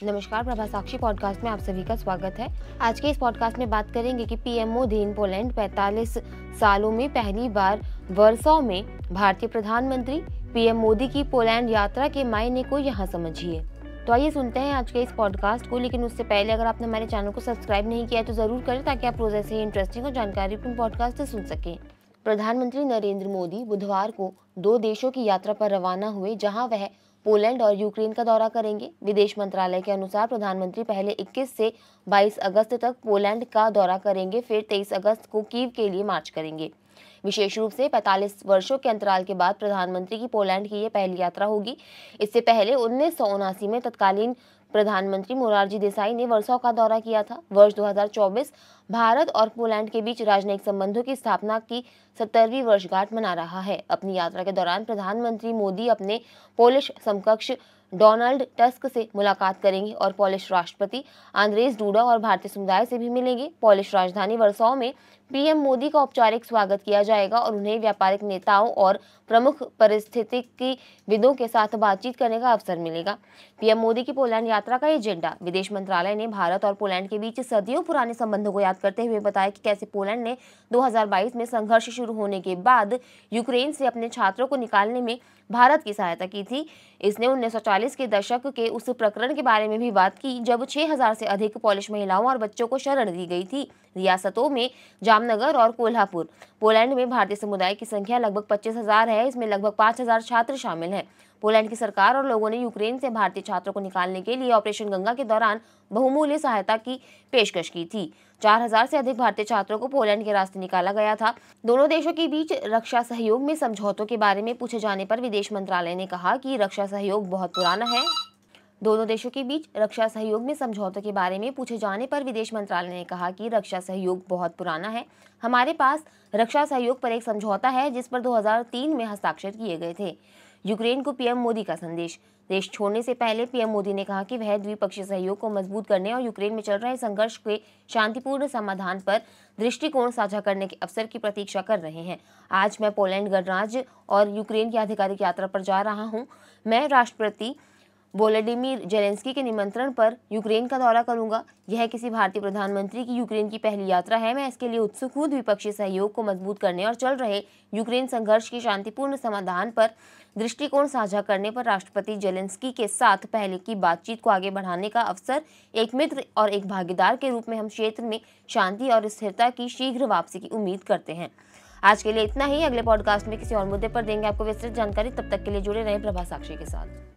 नमस्कार, प्रभा साक्षी पॉडकास्ट में आप सभी का स्वागत है। आज के इस पॉडकास्ट में बात करेंगे कि पीएम मोदी इन पोलैंड 45 सालों में पहली बार वर्सो में भारतीय प्रधानमंत्री। पीएम मोदी की पोलैंड यात्रा के मायने को यहाँ समझिए। तो आइए सुनते हैं आज के इस पॉडकास्ट को। लेकिन उससे पहले अगर आपने हमारे चैनल को सब्सक्राइब नहीं किया है तो जरूर करें, ताकि आप रोज ऐसे ही इंटरेस्टिंग और जानकारीपूर्ण पॉडकास्ट से सुन सकें। प्रधानमंत्री नरेंद्र मोदी बुधवार को 2 देशों की यात्रा पर रवाना हुए, जहां वह पोलैंड और यूक्रेन का दौरा करेंगे। विदेश मंत्रालय के अनुसार प्रधानमंत्री पहले 21 से 22 अगस्त तक पोलैंड का दौरा करेंगे, फिर 23 अगस्त को कीव के लिए मार्च करेंगे। विशेष रूप से 45 वर्षों के अंतराल के बाद प्रधानमंत्री की पोलैंड की ये पहली यात्रा होगी। इससे पहले 1979 में तत्कालीन प्रधानमंत्री मोरारजी देसाई ने वर्सो का दौरा किया था। वर्ष 2024 भारत और पोलैंड के बीच राजनयिक संबंधों की स्थापना की 70वीं वर्षगांठ मना रहा है। अपनी यात्रा के दौरान प्रधानमंत्री मोदी अपने पोलिश समकक्ष डोनाल्ड टस्क से मुलाकात करेंगे और पोलिश राष्ट्रपति आंद्रेज डूडा और भारतीय समुदाय से भी मिलेंगे। पोलिश राजधानी वर्सो में पीएम मोदी का औपचारिक स्वागत किया जाएगा और उन्हें व्यापारिक नेताओं और प्रमुख परिस्थितिविदों के साथ बातचीत करने का अवसर मिलेगा। पीएम मोदी की पोलैंड यात्रा का एजेंडा। विदेश मंत्रालय ने भारत और पोलैंड के बीच सदियों पुराने संबंधों को याद करते हुए बताया कि कैसे पोलैंड ने 2022 में संघर्ष शुरू होने के बाद यूक्रेन से अपने छात्रों को निकालने में भारत की सहायता की थी। इसने 1940 के दशक के उस प्रकरण के बारे में भी बात की जब 6000 से अधिक पोलिश महिलाओं और बच्चों को शरण दी गई थी। रियासतों में जामनगर और कोल्हापुर। पोलैंड में भारतीय समुदाय की संख्या लगभग 25,000 है। इसमें लगभग 5,000 छात्र शामिल हैं। पोलैंड की सरकार और लोगों ने यूक्रेन से भारतीय छात्रों को निकालने के लिए ऑपरेशन गंगा के दौरान बहुमूल्य सहायता की पेशकश की थी। 4000 से अधिक भारतीय छात्रों को पोलैंड के रास्ते निकाला गया था। दोनों देशों के बीच रक्षा सहयोग में समझौतों के बारे में पूछे जाने पर विदेश मंत्रालय ने कहा कि रक्षा सहयोग बहुत पुराना है। दोनों देशों के बीच रक्षा सहयोग में समझौतों के बारे में पूछे जाने पर विदेश मंत्रालय ने कहा कि रक्षा सहयोग बहुत पुराना है। हमारे पास रक्षा सहयोग पर एक समझौता है जिस पर 2003 में हस्ताक्षर किए गए थे। यूक्रेन को पीएम मोदी का संदेश। देश छोड़ने से पहले पीएम मोदी ने कहा कि वह द्विपक्षीय सहयोग को मजबूत करने और यूक्रेन में चल रहे संघर्ष के शांतिपूर्ण समाधान पर दृष्टिकोण साझा करने के अवसर की प्रतीक्षा कर रहे हैं। आज मैं पोलैंड गणराज्य और यूक्रेन की आधिकारिक यात्रा पर जा रहा हूं। मैं राष्ट्रपति वोलोडिमीर जेलेंस्की के निमंत्रण पर यूक्रेन का दौरा करूंगा। यह किसी भारतीय प्रधानमंत्री की यूक्रेन की पहली यात्रा है। मैं इसके लिए उत्सुक हूं। द्विपक्षीय सहयोग को मजबूत करने और चल रहे यूक्रेन संघर्ष के शांतिपूर्ण समाधान पर दृष्टिकोण साझा करने पर राष्ट्रपति जेलेंस्की के साथ पहले की बातचीत को आगे बढ़ाने का अवसर। एक मित्र और एक भागीदार के रूप में हम क्षेत्र में शांति और स्थिरता की शीघ्र वापसी की उम्मीद करते हैं। आज के लिए इतना ही। अगले पॉडकास्ट में किसी और मुद्दे पर देंगे आपको विस्तृत जानकारी। तब तक के लिए जुड़े रहें प्रभा साक्षी के साथ।